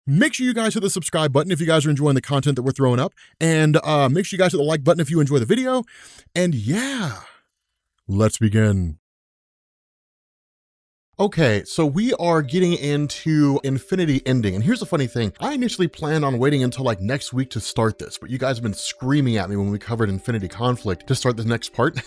Make sure you guys hit the subscribe button if you guys are enjoying the content that we're throwing up. And make sure you guys hit the like button if you enjoy the video. And yeah, let's begin. Okay, so we are getting into Infinity Ending, and here's the funny thing. I initially planned on waiting until like next week to start this, but you guys have been screaming at me when we covered Infinity Conflict to start the next part.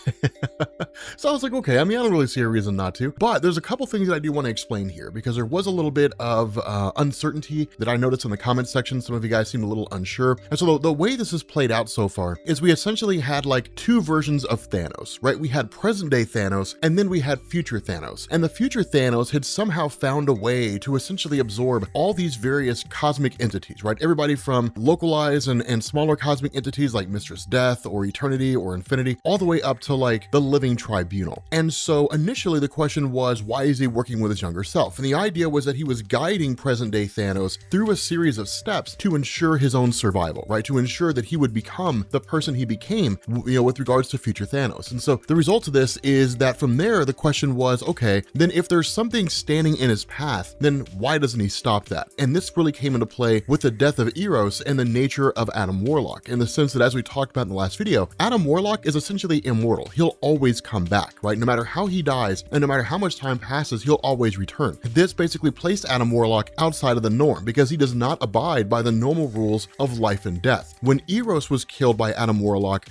So I was like, okay, I mean, I don't really see a reason not to, but there's a couple things that I do want to explain here because there was a little bit of uncertainty that I noticed in the comment section. Some of you guys seemed a little unsure. And so the way this has played out so far is we essentially had like two versions of Thanos, right? We had present day Thanos, and then we had future Thanos. And the future Thanos had somehow found a way to essentially absorb all these various cosmic entities, right? Everybody from localized and smaller cosmic entities like Mistress Death or Eternity or Infinity, all the way up to like the Living Tribunal. And so initially the question was, why is he working with his younger self? And the idea was that he was guiding present day Thanos through a series of steps to ensure his own survival, right? To ensure that he would become the person he became, with regards to future Thanos. And so the result of this is that from there, the question was, okay, then if there's something standing in his path, then why doesn't he stop that? And this really came into play with the death of Eros and the nature of Adam Warlock, in the sense that, as we talked about in the last video, Adam Warlock is essentially immortal. He'll always come back, right? No matter how he dies and no matter how much time passes, he'll always return. This basically placed Adam Warlock outside of the norm because he does not abide by the normal rules of life and death. When Eros was killed by Adam Warlock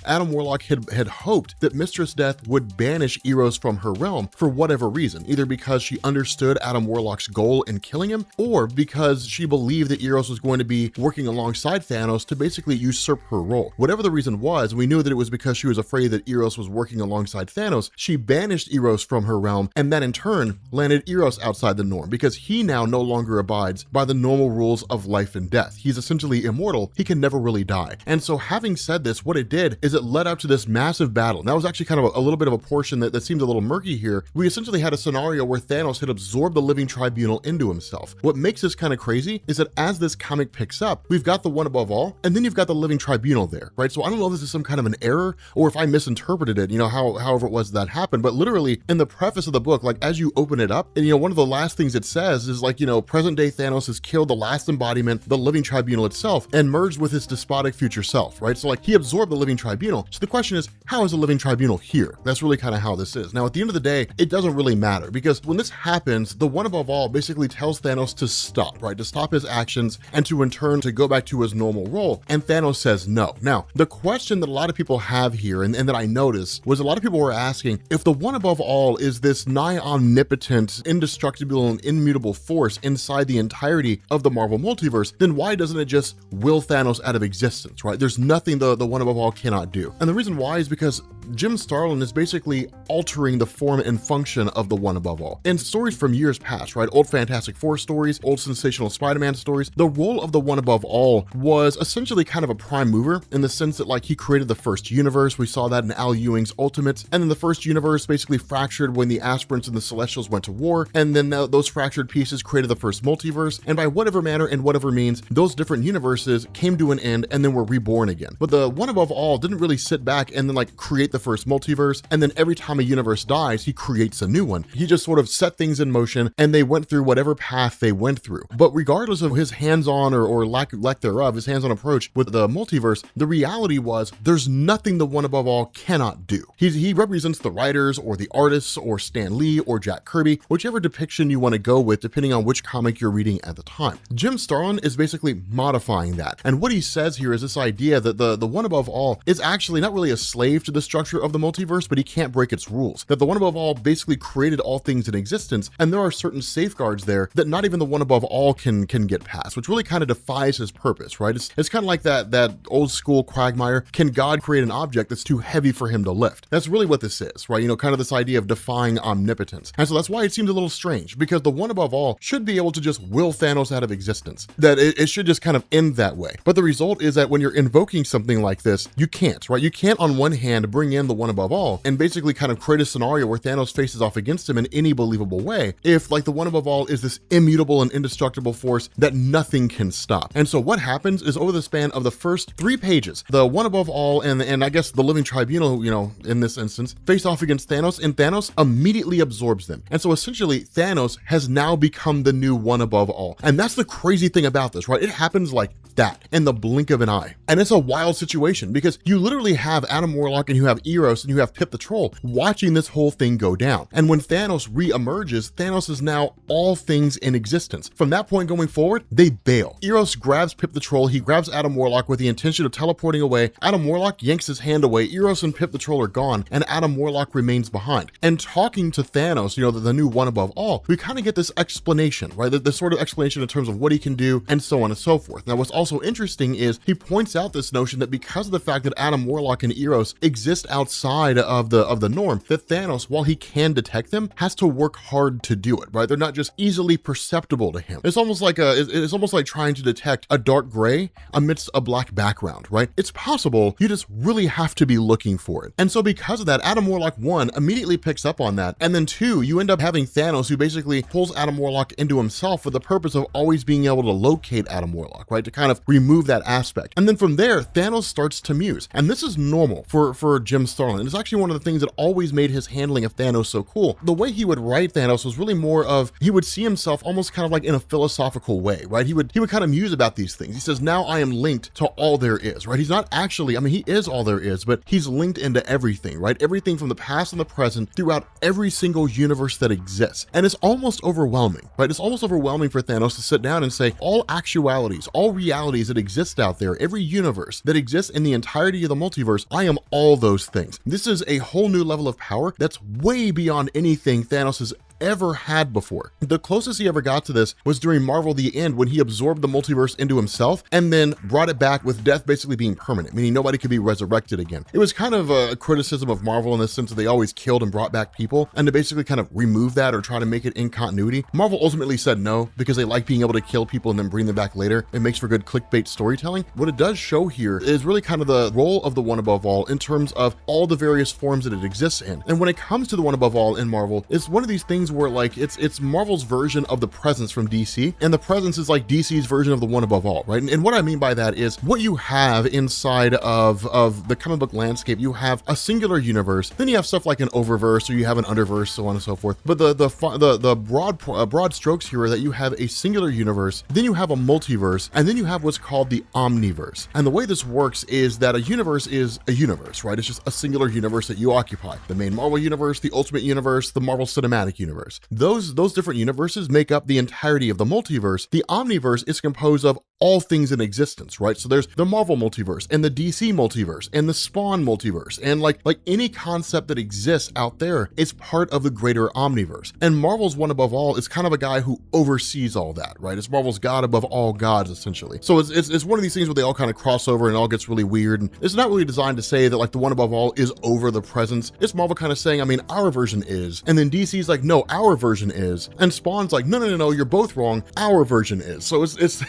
had hoped that Mistress Death would banish Eros from her realm for whatever reason, either because she understood Adam Warlock's goal in killing him, or because she believed that Eros was going to be working alongside Thanos to basically usurp her role. Whatever the reason was, we knew that it was because she was afraid that Eros was working alongside Thanos. She banished Eros from her realm, and that in turn landed Eros outside the norm because he now no longer abides by the normal rules of life and death. He's essentially immortal. He can never really die. And so having said this, what it did is it led up to this massive battle. And that was actually kind of a little bit of a portion that seems a little murky here. We essentially had a scenario where Thanos had absorbed the Living Tribunal into himself. What makes this kind of crazy is that as this comic picks up, we've got the One Above All, and then you've got the Living Tribunal there, right? So I don't know if this is some kind of an error or if I misinterpreted it, however it was that happened, but literally in the preface of the book, like as you open it up, and one of the last things it says is like, present day Thanos has killed the last embodiment, the Living Tribunal itself, and merged with his despotic future self, right? So like he absorbed the Living Tribunal. So the question is, how is the Living Tribunal here? That's really kind of how this is. Now, at the end of the day, it doesn't really matter because when this happens, the One Above All basically tells Thanos to stop, right? To stop his actions and to in turn to go back to his normal role. And Thanos says no. Now, the question that a lot of people have here and that I noticed was a lot of people were asking, if the One Above All is this nigh omnipotent, indestructible, and immutable force inside the entirety of the Marvel multiverse, then why doesn't it just will Thanos out of existence, right? There's nothing the One Above All cannot do. And the reason why is because Jim Starlin is basically altering the form and function of the One Above All. In stories from years past, right? Old Fantastic Four stories, old Sensational Spider-Man stories, the role of the One Above All was essentially kind of a prime mover in the sense that like he created the first universe. We saw that in Al Ewing's Ultimates. And then the first universe basically fractured when the Aspirants and the Celestials went to war. And then those fractured pieces created the first multiverse. And by whatever manner and whatever means, those different universes came to an end and then were reborn again. But the One Above All didn't really sit back and then like create the first multiverse. And then every time a universe dies, he creates a new one. He just sort of set things in motion and they went through whatever path they went through. But regardless of his hands-on or lack thereof, his hands-on approach with the multiverse, the reality was there's nothing the One Above All cannot do. He represents the writers or the artists or Stan Lee or Jack Kirby, whichever depiction you want to go with, depending on which comic you're reading at the time. Jim Starlin is basically modifying that. And what he says here is this idea that the One Above All is actually not really a slave to the structure of the multiverse, but he can't break its rules. That the One Above All basically created all things in existence, and there are certain safeguards there that not even the One Above All can get past, which really kind of defies his purpose, right? It's kind of like that old school quagmire, can God create an object that's too heavy for him to lift? That's really what this is, right? Kind of this idea of defying omnipotence. And so that's why it seems a little strange, because the One Above All should be able to just will Thanos out of existence, that it should just kind of end that way. But the result is that when you're invoking something like this, you can't, right? You can't on one hand bring in the one above all and basically kind of create a scenario where Thanos faces off against him in any believable way if like the one above all is this immutable and indestructible force that nothing can stop. And so what happens is over the span of the first 3 pages, the one above all and I guess the living tribunal, you know, in this instance, face off against Thanos, and Thanos immediately absorbs them. And so essentially Thanos has now become the new one above all. And that's the crazy thing about this, right? It happens like that in the blink of an eye. And it's a wild situation because you literally have Adam Warlock and you have Eros and you have Pip the Troll watching this whole thing go down. And when Thanos re-emerges, Thanos is now all things in existence. From that point going forward, they bail. Eros grabs Pip the Troll, he grabs Adam Warlock with the intention of teleporting away. Adam Warlock yanks his hand away, Eros and Pip the Troll are gone, and Adam Warlock remains behind. And talking to Thanos, you know, the new one above all, we kind of get this explanation, right? The sort of explanation in terms of what he can do and so on and so forth. Now, what's also interesting is he points out this notion that because of the fact that Adam Warlock and Eros exist outside of the norm, that Thanos, while he can detect them, has to work hard to do it, right? They're not just easily perceptible to him. It's almost like it's almost like trying to detect a dark gray amidst a black background, right? It's possible, you just really have to be looking for it. And so because of that, Adam Warlock 1 immediately picks up on that, and then 2, you end up having Thanos who basically pulls Adam Warlock into himself for the purpose of always being able to locate Adam Warlock, right? To kind of remove that aspect. And then from there, Thanos starts to muse. And this is normal for Jim Starlin. It's actually one of the things that always made his handling of Thanos so cool. The way he would write Thanos was really more of, he would see himself almost kind of like in a philosophical way, right? He would kind of muse about these things. He says, now I am linked to all there is, right? He's not actually, I mean, he is all there is, but he's linked into everything, right? Everything from the past and the present throughout every single universe that exists. And it's almost overwhelming, right? It's almost overwhelming for Thanos to sit down and say, all actualities, all realities that exist out there, every universe that exists in the entirety of the multiverse, I am all those things. This is a whole new level of power that's way beyond anything Thanos has ever had before. The closest he ever got to this was during Marvel The End, when he absorbed the multiverse into himself and then brought it back with death basically being permanent, meaning nobody could be resurrected again. It was kind of a criticism of Marvel in the sense that they always killed and brought back people, and to basically kind of remove that or try to make it in continuity. Marvel ultimately said no because they like being able to kill people and then bring them back later. It makes for good clickbait storytelling. What it does show here is really kind of the role of the one above all in terms of all the various forms that it exists in. And when it comes to the one above all in Marvel, it's one of these things where like it's Marvel's version of the presence from DC, and the presence is like DC's version of the one above all, right? And what I mean by that is what you have inside of the comic book landscape. You have a singular universe, then you have stuff like an oververse, or you have an underverse, so on and so forth. But the broad strokes here are that you have a singular universe, then you have a multiverse, and then you have what's called the omniverse. And the way this works is that a universe is a universe, right? It's just a singular universe that you occupy. The main Marvel universe, the Ultimate Universe, the Marvel Cinematic Universe. Those different universes make up the entirety of the multiverse. The omniverse is composed of all things in existence, right? So there's the Marvel multiverse and the DC multiverse and the Spawn multiverse, and like any concept that exists out there is part of the greater omniverse. And Marvel's one above all is kind of a guy who oversees all that, right? It's Marvel's god above all gods, essentially. So it's one of these things where they all kind of cross over and it all gets really weird. And it's not really designed to say that like the one above all is over the presence. It's Marvel kind of saying, I mean, our version is, and then DC's like, no, our version is, and Spawn's like, no, you're both wrong, our version is. So it's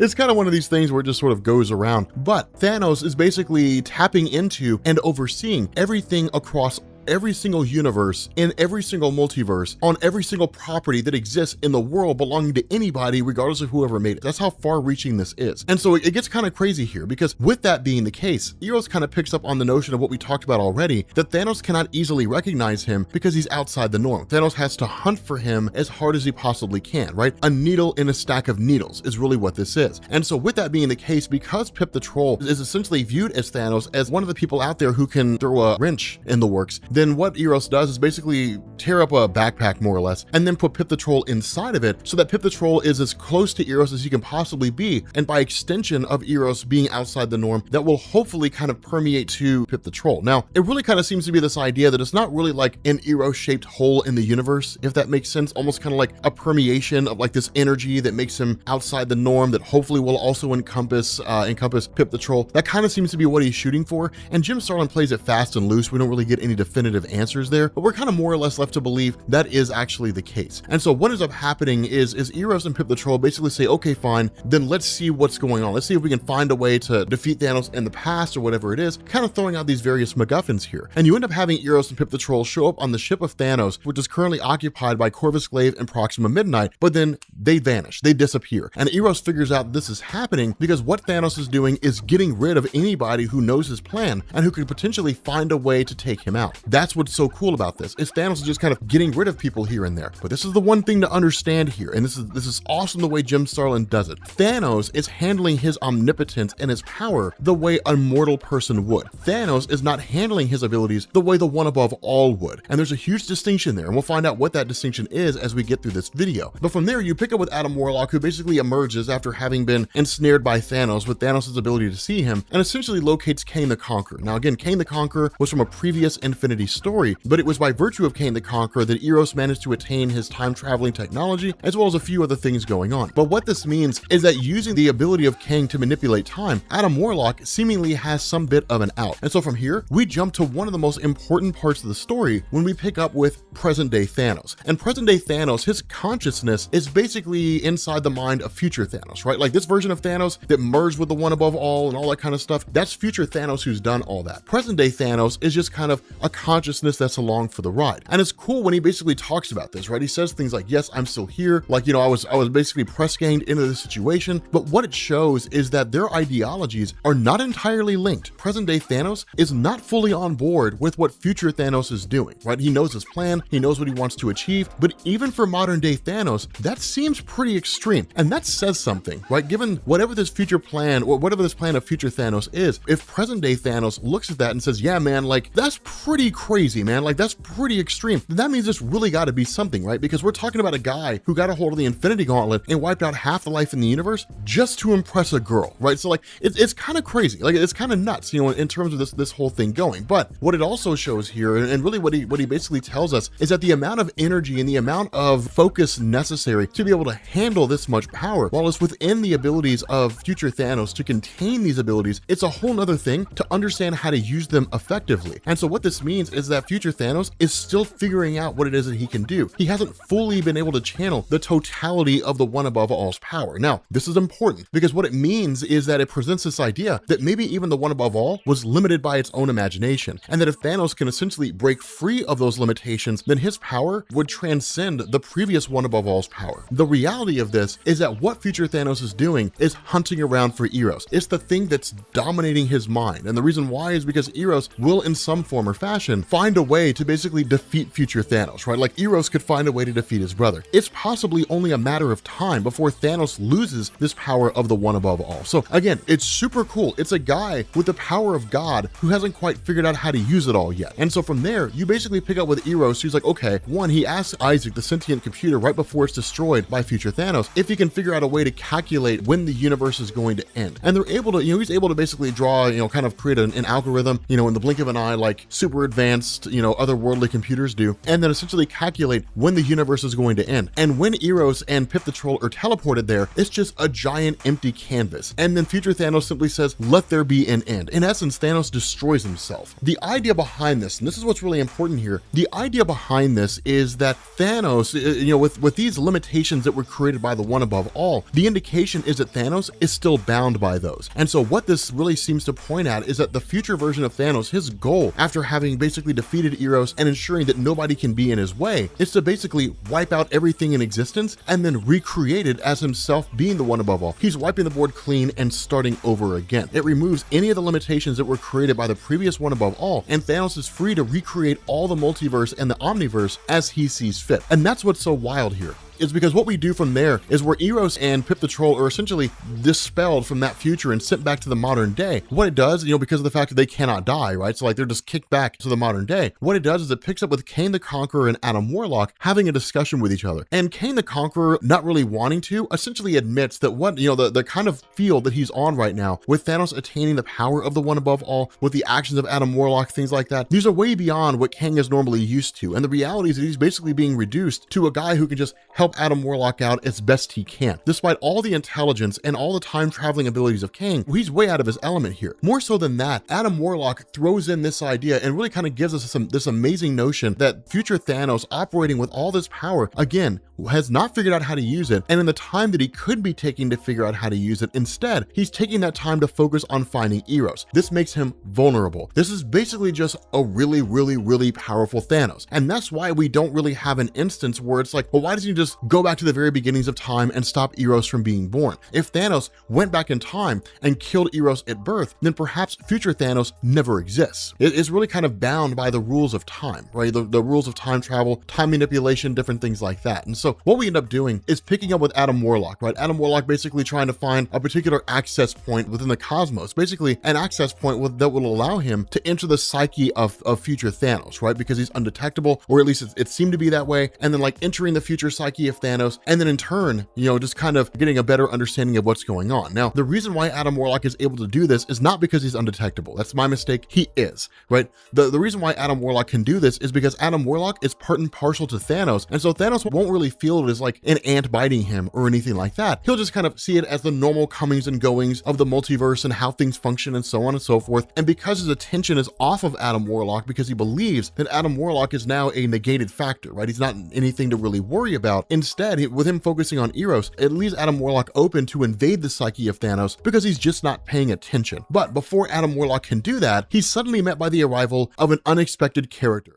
it's kind of one of these things where it just sort of goes around. But Thanos is basically tapping into and overseeing everything across every single universe, in every single multiverse, on every single property that exists in the world belonging to anybody, regardless of whoever made it. That's how far reaching this is. And so it gets kind of crazy here, because with that being the case, Eros kind of picks up on the notion of what we talked about already, that Thanos cannot easily recognize him because he's outside the norm. Thanos has to hunt for him as hard as he possibly can, right? A needle in a stack of needles is really what this is. And so with that being the case, because Pip the Troll is essentially viewed as Thanos as one of the people out there who can throw a wrench in the works, then what Eros does is basically tear up a backpack more or less and then put Pip the Troll inside of it so that Pip the Troll is as close to Eros as he can possibly be, and by extension of Eros being outside the norm, that will hopefully kind of permeate to Pip the Troll. Now, it really kind of seems to be this idea that it's not really like an Eros-shaped hole in the universe, if that makes sense, almost kind of like a permeation of like this energy that makes him outside the norm that hopefully will also encompass Pip the Troll. That kind of seems to be what he's shooting for, and Jim Starlin plays it fast and loose. We don't really get any definitive definitive answers there, but we're kind of more or less left to believe that is actually the case. And so what ends up happening is Eros and Pip the Troll basically say, okay, fine, then let's see what's going on. Let's see if we can find a way to defeat Thanos in the past or whatever it is, kind of throwing out these various MacGuffins here. And you end up having Eros and Pip the Troll show up on the ship of Thanos, which is currently occupied by Corvus Glaive and Proxima Midnight, but then they vanish, they disappear. And Eros figures out this is happening because what Thanos is doing is getting rid of anybody who knows his plan and who could potentially find a way to take him out. That's what's so cool about this, is Thanos is just kind of getting rid of people here and there. But this is the one thing to understand here, and this is awesome the way Jim Starlin does it. Thanos is handling his omnipotence and his power the way a mortal person would. Thanos is not handling his abilities the way the one above all would. And there's a huge distinction there, and we'll find out what that distinction is as we get through this video. But from there, you pick up with Adam Warlock, who basically emerges after having been ensnared by Thanos with Thanos' ability to see him, and essentially locates Kang the Conqueror. Now again, Kang the Conqueror was from a previous Infinity story, but it was by virtue of Kang the Conqueror that Eros managed to attain his time-traveling technology, as well as a few other things going on. But what this means is that using the ability of Kang to manipulate time, Adam Warlock seemingly has some bit of an out. And so from here, we jump to one of the most important parts of the story when we pick up with present-day Thanos. And present-day Thanos, his consciousness is basically inside the mind of future Thanos, right? Like this version of Thanos that merged with the one above all and all that kind of stuff, that's future Thanos who's done all that. Present-day Thanos is just kind of a consciousness that's along for the ride. And it's cool when he basically talks about this, right? He says things like, yes, I'm still here. Like, you know, I was basically press ganged into this situation. But what it shows is that their ideologies are not entirely linked. Present-day Thanos is not fully on board with what future Thanos is doing, right? He knows his plan, he knows what he wants to achieve, but even for modern-day Thanos, that seems pretty extreme. And that says something, right? Given whatever this future plan, or whatever this plan of future Thanos is, if present-day Thanos looks at that and says, yeah, man, like, that's pretty crazy, man. Like, that's pretty extreme. That means there's really got to be something, right? Because we're talking about a guy who got a hold of the Infinity Gauntlet and wiped out half the life in the universe just to impress a girl, right? So like, it's kind of crazy. Like, it's kind of nuts, you know, in terms of this whole thing going. But what it also shows here, and really what he basically tells us, is that the amount of energy and the amount of focus necessary to be able to handle this much power, while it's within the abilities of future Thanos to contain these abilities, it's a whole nother thing to understand how to use them effectively. And so what this means is that future Thanos is still figuring out what it is that he can do. He hasn't fully been able to channel the totality of the one above all's power. Now, this is important because what it means is that it presents this idea that maybe even the one above all was limited by its own imagination, and that if Thanos can essentially break free of those limitations, then his power would transcend the previous one above all's power. The reality of this is that what future Thanos is doing is hunting around for Eros. It's the thing that's dominating his mind, and the reason why is because Eros will in some form or fashion find a way to basically defeat future Thanos, right? Like Eros could find a way to defeat his brother. It's possibly only a matter of time before Thanos loses this power of the one above all. So again, it's super cool. It's a guy with the power of God who hasn't quite figured out how to use it all yet. And so from there, you basically pick up with Eros, who's like, okay, one, he asks Isaac, the sentient computer, right before it's destroyed by future Thanos, if he can figure out a way to calculate when the universe is going to end. And they're able to, you know, he's able to basically draw, you know, kind of create an algorithm, you know, in the blink of an eye, like super advanced, you know, otherworldly computers do, and then essentially calculate when the universe is going to end. And when Eros and Pip the Troll are teleported there, it's just a giant empty canvas. And then future Thanos simply says, let there be an end. In essence, Thanos destroys himself. The idea behind this, and this is what's really important here, the idea behind this is that Thanos, you know, with these limitations that were created by the one above all, the indication is that Thanos is still bound by those. And so what this really seems to point at is that the future version of Thanos, his goal, after having basically defeated Eros and ensuring that nobody can be in his way, is to basically wipe out everything in existence and then recreate it as himself being the one above all. He's wiping the board clean and starting over again. It removes any of the limitations that were created by the previous one above all, and Thanos is free to recreate all the multiverse and the omniverse as he sees fit. And that's what's so wild here, is because what we do from there is where Eros and Pip the Troll are essentially dispelled from that future and sent back to the modern day. What it does, you know, because of the fact that they cannot die, right? So like they're just kicked back to the modern day. What it does is it picks up with Kang the Conqueror and Adam Warlock having a discussion with each other. And Kang the Conqueror, not really wanting to, essentially admits that what, you know, the kind of field that he's on right now, with Thanos attaining the power of the one above all, with the actions of Adam Warlock, things like that, these are way beyond what Kang is normally used to. And the reality is that he's basically being reduced to a guy who can just help help Adam Warlock out as best he can. Despite all the intelligence and all the time traveling abilities of Kang, he's way out of his element here. More so than that, Adam Warlock throws in this idea and really kind of gives us this amazing notion that future Thanos, operating with all this power, again, has not figured out how to use it, and in the time that he could be taking to figure out how to use it, instead, he's taking that time to focus on finding Eros. This makes him vulnerable. This is basically just a really, really, really powerful Thanos, and that's why we don't really have an instance where it's like, well, why doesn't he just go back to the very beginnings of time and stop Eros from being born? If Thanos went back in time and killed Eros at birth, then perhaps future Thanos never exists. It's really kind of bound by the rules of time, right? The rules of time travel, time manipulation, different things like that. And so what we end up doing is picking up with Adam Warlock, right? Adam Warlock basically trying to find a particular access point within the cosmos, basically an access point that will allow him to enter the psyche of future Thanos, right? Because he's undetectable, or at least it seemed to be that way. And then like entering the future psyche of Thanos, and then in turn, just kind of getting a better understanding of what's going on. Now, the reason why Adam Warlock is able to do this is not because he's undetectable. That's my mistake. He is, right? The reason why Adam Warlock can do this is because Adam Warlock is part and parcel to Thanos, and so Thanos won't really feel it as like an ant biting him or anything like that. He'll just kind of see it as the normal comings and goings of the multiverse and how things function and so on and so forth. And because his attention is off of Adam Warlock, because he believes that Adam Warlock is now a negated factor, right? He's not anything to really worry about. Instead, with him focusing on Eros, it leaves Adam Warlock open to invade the psyche of Thanos because he's just not paying attention. But before Adam Warlock can do that, he's suddenly met by the arrival of an unexpected character.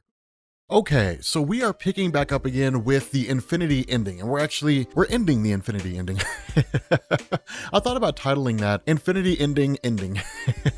Okay, so we are picking back up again with the Infinity ending, and we're ending the Infinity ending. I thought about titling that Infinity Ending.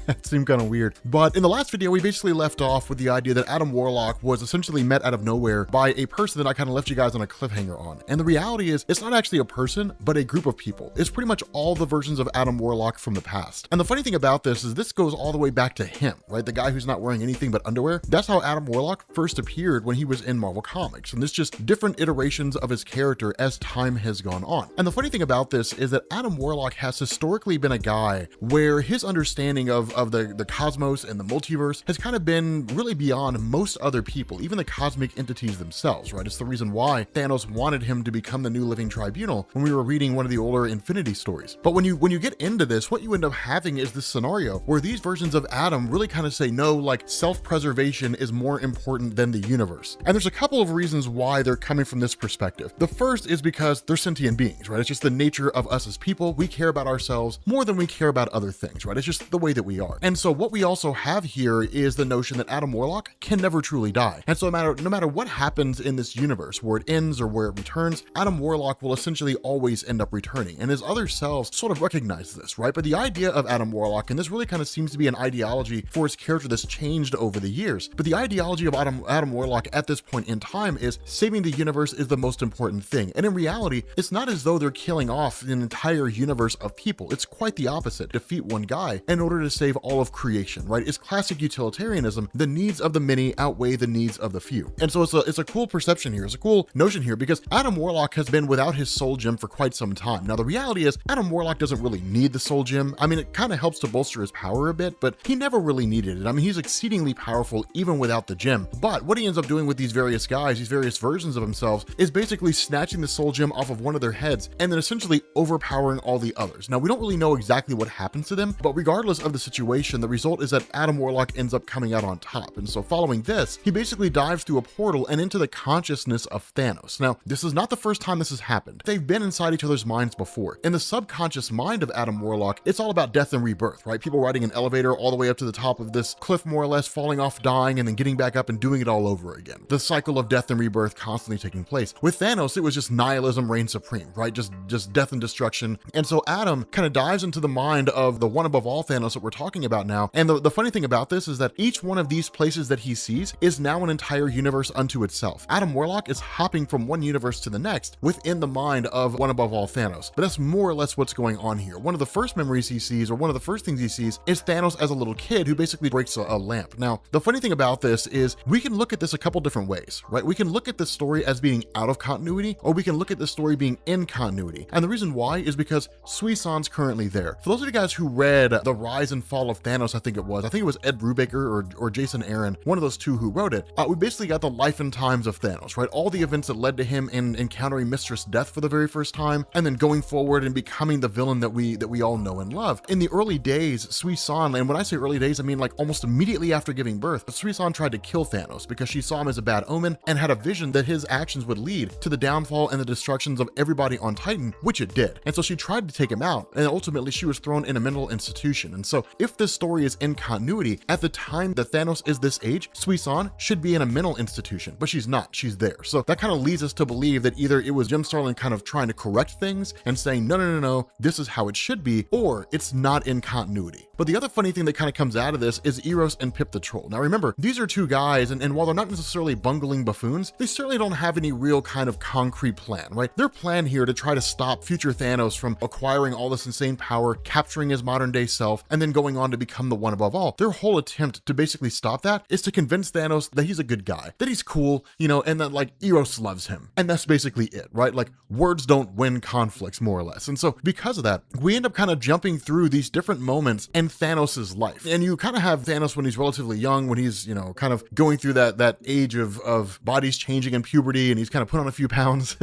It seemed kind of weird. But in the last video, we basically left off with the idea that Adam Warlock was essentially met out of nowhere by a person that I kind of left you guys on a cliffhanger on. And the reality is, it's not actually a person, but a group of people. It's pretty much all the versions of Adam Warlock from the past. And the funny thing about this is this goes all the way back to him, right? The guy who's not wearing anything but underwear. That's how Adam Warlock first appeared when he was in Marvel Comics, and there's just different iterations of his character as time has gone on. And the funny thing about this is that Adam Warlock has historically been a guy where his understanding of the cosmos and the multiverse has kind of been really beyond most other people, even the cosmic entities themselves, right? It's the reason why Thanos wanted him to become the new living tribunal when we were reading one of the older Infinity stories. But when you get into this, what you end up having is this scenario where these versions of Adam really kind of say, no, like self-preservation is more important than the universe. And there's a couple of reasons why they're coming from this perspective. The first is because they're sentient beings, right? It's just the nature of us as people. We care about ourselves more than we care about other things, right? It's just the way that we are. And so what we also have here is the notion that Adam Warlock can never truly die. And so no matter what happens in this universe, where it ends or where it returns, Adam Warlock will essentially always end up returning. And his other selves sort of recognize this, right? But the idea of Adam Warlock, and this really kind of seems to be an ideology for his character that's changed over the years, but the ideology of Adam Warlock at this point in time is saving the universe is the most important thing. And in reality, it's not as though they're killing off an entire universe of people. It's quite the opposite. Defeat one guy in order to save all of creation, right? It's classic utilitarianism. The needs of the many outweigh the needs of the few. And so it's a cool perception here. It's a cool notion here because Adam Warlock has been without his soul gem for quite some time. Now, the reality is Adam Warlock doesn't really need the soul gem. I mean, it kind of helps to bolster his power a bit, but he never really needed it. I mean, he's exceedingly powerful even without the gem. But what he ends up doing with these various guys, these various versions of himself, is basically snatching the soul gem off of one of their heads and then essentially overpowering all the others. Now, we don't really know exactly what happens to them, but regardless of the situation, the result is that Adam Warlock ends up coming out on top. And so following this, he basically dives through a portal and into the consciousness of Thanos. Now, this is not the first time this has happened. They've been inside each other's minds before. In the subconscious mind of Adam Warlock, it's all about death and rebirth, right? People riding an elevator all the way up to the top of this cliff, more or less, falling off, dying, and then getting back up and doing it all over again. The cycle of death and rebirth constantly taking place. With Thanos, it was just nihilism reigns supreme, right? Just death and destruction. And so Adam kind of dives into the mind of the one above all Thanos that we're talking about now. And the funny thing about this is that each one of these places that he sees is now an entire universe unto itself. Adam Warlock is hopping from one universe to the next within the mind of one above all Thanos. But that's more or less what's going on here. One of the first memories he sees, or one of the first things he sees, is Thanos as a little kid who basically breaks a lamp. Now, the funny thing about this is we can look at this a couple different ways, right? We can look at this story as being out of continuity, or we can look at this story being in continuity. And the reason why is because Suisan's currently there. For those of you guys who read The Rise and Fall of Thanos, I think it was Ed Brubaker or Jason Aaron, one of those two who wrote it, we basically got the life and times of Thanos, right? All the events that led to him in encountering Mistress Death for the very first time, and then going forward and becoming the villain that we all know and love. In the early days, Suisan, and when I say early days, I mean like almost immediately after giving birth, Suisan tried to kill Thanos because she saw him as a bad omen and had a vision that his actions would lead to the downfall and the destructions of everybody on Titan, which it did. And so she tried to take him out, and ultimately she was thrown in a mental institution. And so if this story is in continuity, at the time that Thanos is this age, Suisan should be in a mental institution, but she's not, she's there. So that kind of leads us to believe that either it was Jim Starlin kind of trying to correct things and saying, no, this is how it should be, or it's not in continuity. But the other funny thing that kind of comes out of this is Eros and Pip the Troll. Now remember, these are two guys, and while they're not necessarily bungling buffoons, they certainly don't have any real kind of concrete plan, right? Their plan here to try to stop future Thanos from acquiring all this insane power, capturing his modern day self, and then going on to become the one above all. Their whole attempt to basically stop that is to convince Thanos that he's a good guy, that he's cool, and that like Eros loves him. And that's basically it, right? Like words don't win conflicts, more or less. And so because of that, we end up kind of jumping through these different moments in Thanos's life. And you kind of have Thanos when he's relatively young, when he's, kind of going through that age of bodies changing in puberty, and he's kind of put on a few pounds,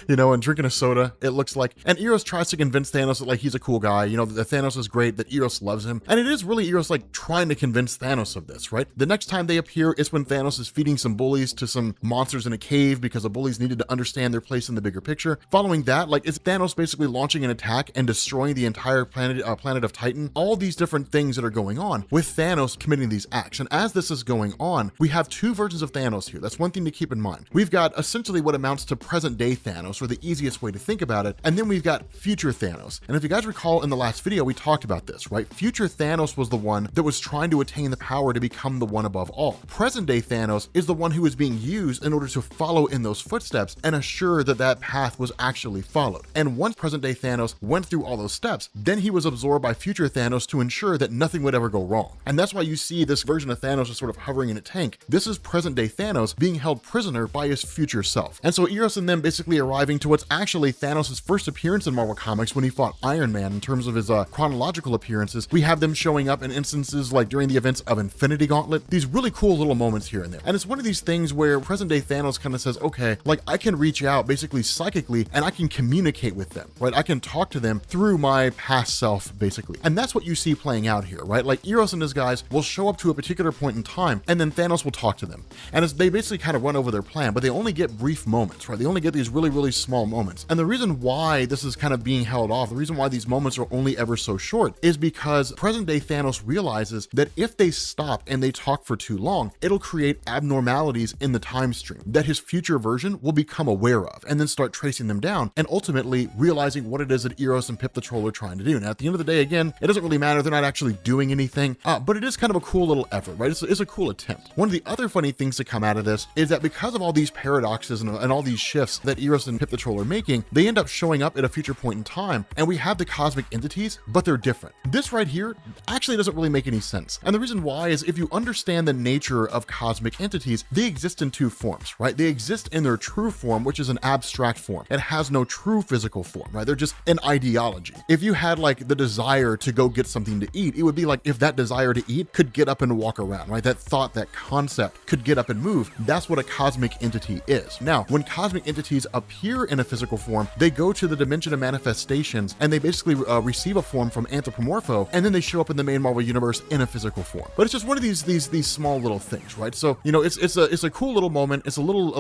and drinking a soda, it looks like. And Eros tries to convince Thanos that like he's a cool guy, that Thanos is great, that Eros loves him. And it is really Eros like trying to convince Thanos of this, right? The next time they appear is when Thanos is feeding some bullies to some monsters in a cave because the bullies needed to understand their place in the bigger picture. Following that, like it's Thanos basically launching an attack and destroying the entire planet of Titan. All these different things that are going on with Thanos committing these acts. And as this is going on, we have two versions of Thanos here. That's one thing to keep in mind. We've got essentially what amounts to present day Thanos, or the easiest way to think about it. And then we've got future Thanos. And if you guys recall in the last video, we talked about this, right? Future Thanos was the one that was trying to attain the power to become the one above all. Present day Thanos is the one who is being used in order to follow in those footsteps and assure that that path was actually followed. And once present day Thanos went through all those steps, then he was absorbed by future Thanos to ensure that nothing would ever go wrong. And that's why you see this version of Thanos is sort of hovering in a tank. This is present day Thanos being held prisoner by his future self. And so Eros and them basically arriving to what's actually Thanos' first appearance in Marvel Comics when he fought Iron Man. In terms of his chronological appearances, we have them showing up in instances like during the events of Infinity Gauntlet, these really cool little moments here and there. And it's one of these things where present day Thanos kind of says, okay, like I can reach out basically psychically and I can communicate with them, right? I can talk to them through my past self, basically. And that's what you see playing out here, right? Like Eros and his guys will show up to a particular point in time and then Thanos will talk to them. And as they basically kind of run over their plan, but they only get brief moments, right? They only get these really, really small moments. And the reason why this is kind of being held off, the reason why these moments are only ever so short is because present day Thanos realizes that if they stop and they talk for too long, it'll create abnormalities in the time stream that his future version will become aware of and then start tracing them down and ultimately realizing what it is that Eros and Pip the Troll are trying to do. Now, at the end of the day, again, it doesn't really matter. They're not actually doing anything, but it is kind of a cool little effort, right? It's a cool attempt. One of the other funny things to come out of this is that because of all these paradoxes and all these shifts that Eros and Pip the Troll are making, they end up showing up at a future point in time, and we have the cosmic entities, but they're different. This right here actually doesn't really make any sense. And the reason why is if you understand the nature of cosmic entities, they exist in two forms, right? They exist in their true form, which is an abstract form. It has no true physical form, right? They're just an ideology. If you had like the desire to go get something to eat, it would be like if that desire to eat could get up and walk around, right? That thought, that concept could get up and move. That's what a cosmic entity is. Now, when cosmic entities appear in a physical form, they go to the dimension of manifestations and they basically receive a form from Anthropomorpho, and then they show up in the main Marvel universe in a physical form. But it's just one of these small little things, right? So, it's a cool little moment. It's a little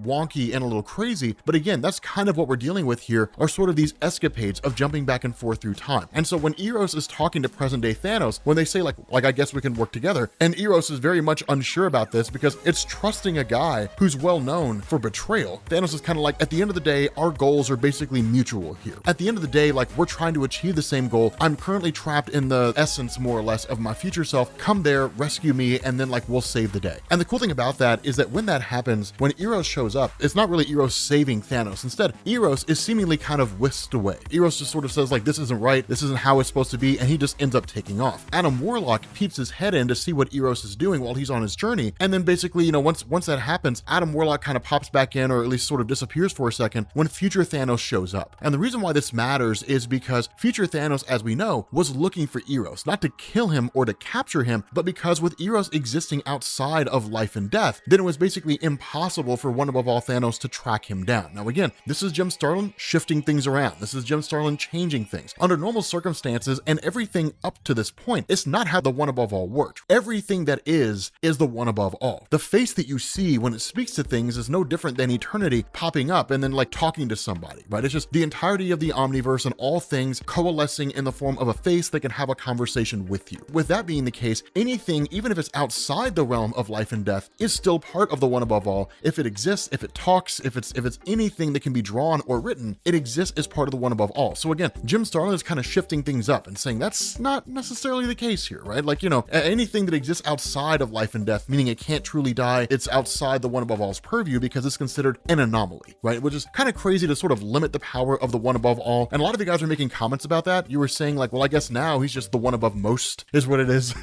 wonky and a little crazy, but again, that's kind of what we're dealing with here, are sort of these escapades of jumping back and forth through time. And so when Eros is talking to present day Thanos, when they say like I guess we can work together, and Eros is very much unsure about this because it's trusting a guy who's well known for betrayal. Thanos is kind of like, at the end of the day, our goals are basically mutual here. At the end of the day, like we're trying to achieve the same goal. I'm currently trapped in the essence, more or less, of my future self. Come there, rescue me, and then like we'll save the day. And the cool thing about that is that when that happens, when Eros shows up, it's not really Eros saving Thanos. Instead, Eros is seemingly kind of whisked away. Eros just sort of says like, this isn't right, this isn't how it's supposed to be, and he just ends up taking off. Adam Warlock peeps his head in to see what Eros is doing while he's on his journey, and then basically, once that happens, Adam Warlock kind of pops back in, or at least sort of disappears for a second, when future Thanos shows up. And the reason why this matters is because future Thanos, as we know, was looking for Eros, not to kill him or to capture him, but because with Eros existing outside of life and death, then it was basically impossible for one above all Thanos to track him down. Now again, this is Jim Starlin shifting things around. This is Jim Starlin changing things. Under normal circumstances and everything up to this point, it's not how the one above all worked. Everything that is the one above all. The face that you see when it speaks to things is no different than eternity popping up and then like talking to somebody, right? It's just the entirety of the omniverse and all things coalescing in the form of a face that can have a conversation with you. With that being the case, anything, even if it's outside the realm of life and death, is still part of the one above all. If it exists, if it talks, if it's anything that can be drawn or written, it exists as part of the one above all. So again, Jim Starlin is kind of shifting things up and saying that's not necessarily the case here, right? Like, anything that exists outside of life and death, meaning it can't truly die, it's outside the one above all's purview because it's considered an anomaly, right? Which is kind of crazy to sort of limit the power of the one above all. And a lot of you guys are making comments about that. You were saying like, well, I guess now he's just the one above most is what it is.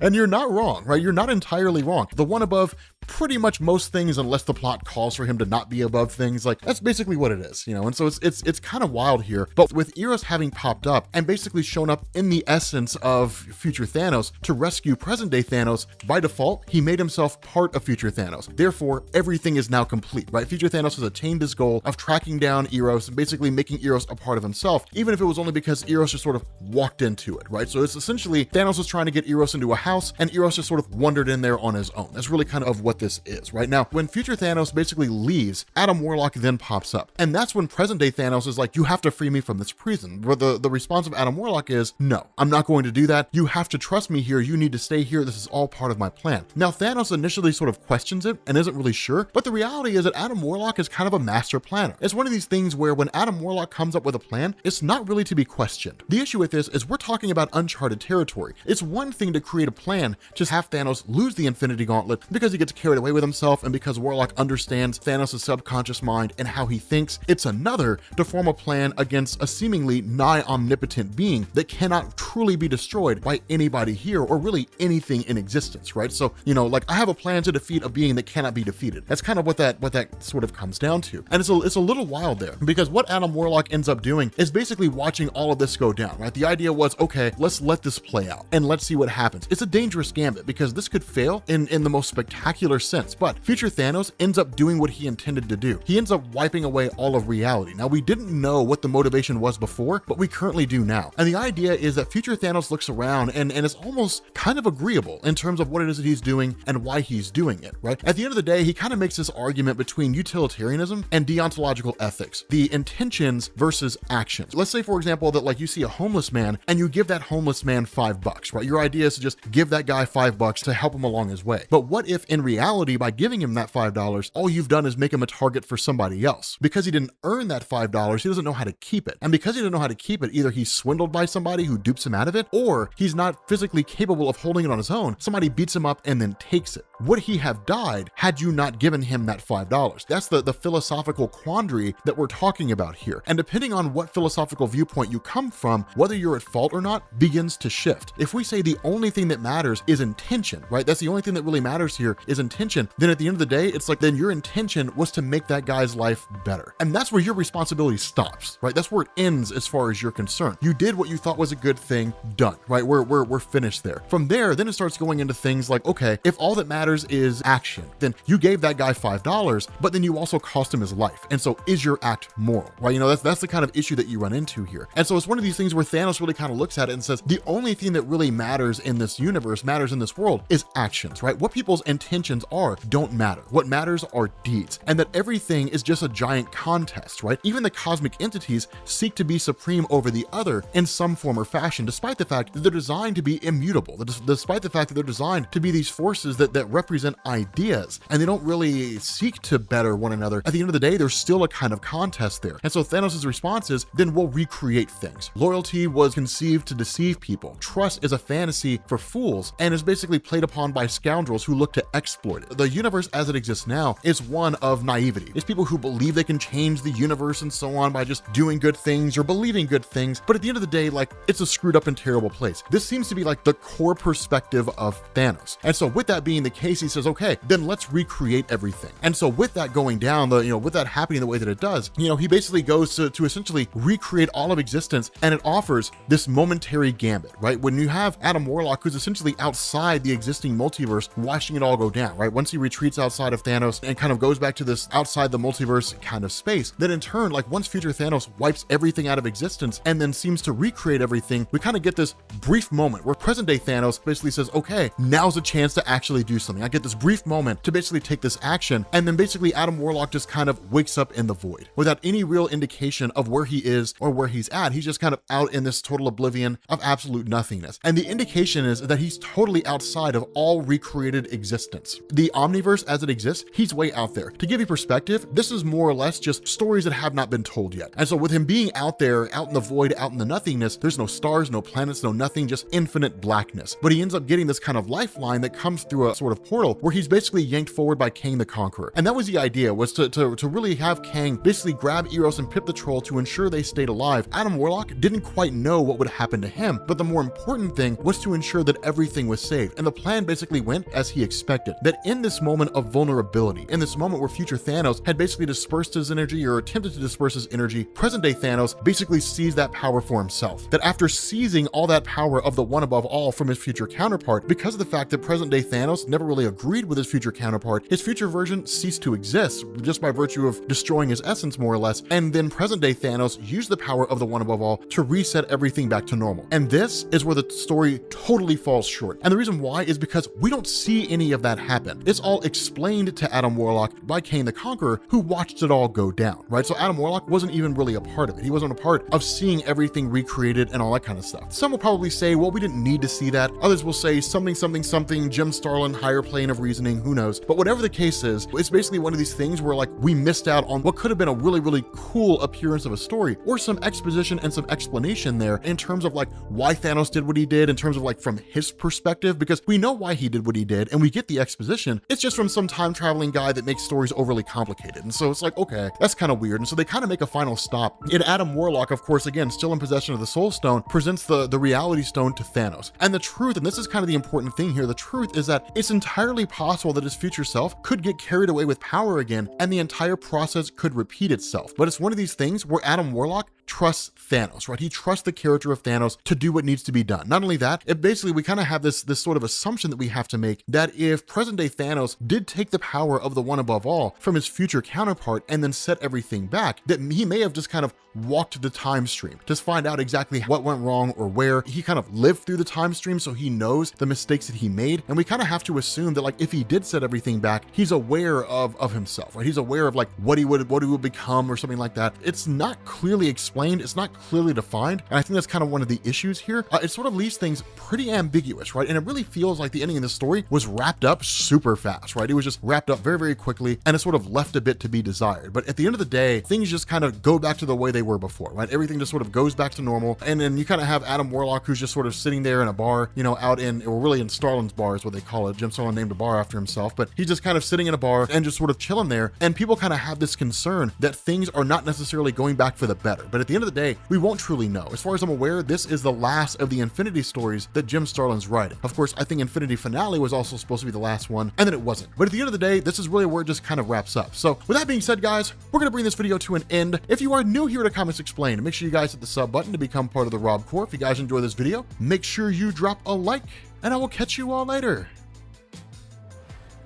And you're not wrong, right? You're not entirely wrong. The one above pretty much most things, unless the plot calls for him to not be above things. Like, that's basically what it is, and so it's kind of wild here. But with Eros having popped up and basically shown up in the essence of future Thanos to rescue present day Thanos, by default, he made himself part of future Thanos. Therefore, everything is now complete, right? Future Thanos has attained his goal of tracking down Eros and basically making Eros a part of himself, even if it was only because Eros just sort of walked into it, right? So it's essentially Thanos was trying to get Eros into a house and Eros just sort of wandered in there on his own. That's really kind of what this is, right? Now, when future Thanos basically leaves, Adam Warlock then pops up. And that's when present day Thanos is like, you have to free me from this prison. But the response of Adam Warlock is, no, I'm not going to do that. You have to trust me here. You need to stay here. This is all part of my plan. Now, Thanos initially sort of questions it and isn't really sure, but the reality is that Adam Warlock is kind of a master planner. It's one of these things where when Adam Warlock comes up with a plan, it's not really to be questioned. The issue with this is we're talking about uncharted territory. It's one thing to create a plan, just have Thanos lose the Infinity Gauntlet because he gets carried away with himself and because Warlock understands Thanos' subconscious mind and how he thinks. It's another to form a plan against a seemingly nigh omnipotent being that cannot truly be destroyed by anybody here or really anything in existence, right? So, like I have a plan to defeat a being that cannot be defeated. That's kind of what that sort of comes down to. And it's a little wild there because what Adam Warlock ends up doing is basically watching all of this go down, right? The idea was, okay, let's let this play out and let's see what happens. It's a dangerous gambit because this could fail in the most spectacular sense, but future Thanos ends up doing what he intended to do. He ends up wiping away all of reality. Now, we didn't know what the motivation was before, but we currently do now. And the idea is that future Thanos looks around and is almost kind of agreeable in terms of what it is that he's doing and why he's doing it, right? At the end of the day, he kind of makes this argument between utilitarianism and deontological ethics, the intentions versus actions. Let's say, for example, that like you see a homeless man and you give that homeless man $5, right? Your idea is to just give that guy $5 to help him along his way. But what if in reality, by giving him that $5, all you've done is make him a target for somebody else? Because he didn't earn that $5, he doesn't know how to keep it. And because he doesn't know how to keep it, either he's swindled by somebody who dupes him out of it, or he's not physically capable of holding it on his own. Somebody beats him up and then takes it. Would he have died had you not given him that $5? That's the philosophical quandary that we're talking about here. And depending on what philosophical viewpoint you come from, whether you're at fault or not begins to shift. If we say the only thing that matters is intention, right? That's the only thing that really matters here is intention. Then at the end of the day, it's like, then your intention was to make that guy's life better. And that's where your responsibility stops, right? That's where it ends as far as you're concerned. You did what you thought was a good thing, done, right? We're finished there. From there, then it starts going into things like, okay, if all that matters is action, then you gave that guy $5, but then you also cost him his life. And so is your act moral, right? That's the kind of issue that you run into here. And so it's one of these things where Thanos really kind of looks at it and says, the only thing that really matters in this universe, matters in this world is actions, right? What people's intentions are don't matter. What matters are deeds, and that everything is just a giant contest, right? Even the cosmic entities seek to be supreme over the other in some form or fashion, despite the fact that they're designed to be immutable, despite the fact that they're designed to be these forces that represent ideas, and they don't really seek to better one another. At the end of the day, there's still a kind of contest there. And so Thanos' response is, then we'll recreate things. Loyalty was conceived to deceive people. Trust is a fantasy for fools and is basically played upon by scoundrels who look to exploit exploited. The universe as it exists now is one of naivety. It's people who believe they can change the universe and so on by just doing good things or believing good things. But at the end of the day, like, it's a screwed up and terrible place. This seems to be like the core perspective of Thanos. And so with that being the case, he says, okay, then let's recreate everything. And so with that going down, with that happening the way that it does, he basically goes to essentially recreate all of existence, and it offers this momentary gambit, right? When you have Adam Warlock, who's essentially outside the existing multiverse, watching it all go down, right? Once he retreats outside of Thanos and kind of goes back to this outside the multiverse kind of space, then in turn, like once future Thanos wipes everything out of existence and then seems to recreate everything, we kind of get this brief moment where present day Thanos basically says, okay, now's a chance to actually do something. I get this brief moment to basically take this action, and then basically Adam Warlock just kind of wakes up in the void without any real indication of where he is or where he's at. He's just kind of out in this total oblivion of absolute nothingness. And the indication is that he's totally outside of all recreated existence. The omniverse as it exists, he's way out there. To give you perspective, this is more or less just stories that have not been told yet. And so with him being out there, out in the void, out in the nothingness, there's no stars, no planets, no nothing, just infinite blackness. But he ends up getting this kind of lifeline that comes through a sort of portal where he's basically yanked forward by Kang the Conqueror. And that was the idea, was to really have Kang basically grab Eros and Pip the Troll to ensure they stayed alive. Adam Warlock didn't quite know what would happen to him, but the more important thing was to ensure that everything was saved. And the plan basically went as he expected, that in this moment of vulnerability, in this moment where future Thanos had basically dispersed his energy or attempted to disperse his energy, present day Thanos basically seized that power for himself. That after seizing all that power of the one above all from his future counterpart, because of the fact that present day Thanos never really agreed with his future counterpart, his future version ceased to exist just by virtue of destroying his essence more or less. And then present day Thanos used the power of the one above all to reset everything back to normal. And this is where the story totally falls short. And the reason why is because we don't see any of that happen. It's all explained to Adam Warlock by Kang the Conqueror, who watched it all go down, right? So Adam Warlock wasn't even really a part of it. He wasn't a part of seeing everything recreated and all that kind of stuff. Some will probably say, well, we didn't need to see that. Others will say something, Jim Starlin, higher plane of reasoning, who knows? But whatever the case is, it's basically one of these things where like we missed out on what could have been a really, really cool appearance of a story, or some exposition and some explanation there in terms of like why Thanos did what he did, in terms of like from his perspective, because we know why he did what he did and we get the exposition. It's just from some time traveling guy that makes stories overly complicated. And so it's like, okay, that's kind of weird. And so they kind of make a final stop. And Adam Warlock, of course, again, still in possession of the Soul Stone, presents the reality stone to Thanos. And the truth, and this is kind of the important thing here, the truth is that it's entirely possible that his future self could get carried away with power again and the entire process could repeat itself. But it's one of these things where Adam Warlock trusts Thanos, right? He trusts the character of Thanos to do what needs to be done. Not only that, it basically, we kind of have this sort of assumption that we have to make that if present day Thanos did take the power of the one above all from his future counterpart and then set everything back, that he may have just kind of walked the time stream to find out exactly what went wrong or where. He kind of lived through the time stream, so he knows the mistakes that he made. And we kind of have to assume that like if he did set everything back, he's aware of himself, right? He's aware of like what he would become or something like that. It's not clearly explained. It's not clearly defined. And I think that's kind of one of the issues here. It sort of leaves things pretty ambiguous, right? And it really feels like the ending of the story was wrapped up super fast, right? It was just wrapped up very, very quickly, and it sort of left a bit to be desired. But at the end of the day, things just kind of go back to the way they were before, right? Everything just sort of goes back to normal. And then you kind of have Adam Warlock, who's just sort of sitting there in a bar, out in, or really in Starlin's bar is what they call it. Jim Starlin named a bar after himself, but he's just kind of sitting in a bar and just sort of chilling there. And people kind of have this concern that things are not necessarily going back for the better. But at the end of the day, we won't truly know. As far as I'm aware, this is the last of the Infinity stories that Jim Starlin's writing. Of course, I think Infinity Finale was also supposed to be the last one, and then it wasn't. But at the end of the day, this is really where it just kind of wraps up. So with that being said, guys, we're going to bring this video to an end. If you are new here to Comics Explained, make sure you guys hit the sub button to become part of the Rob Corps. If you guys enjoy this video, make sure you drop a like, and I will catch you all later.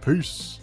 Peace.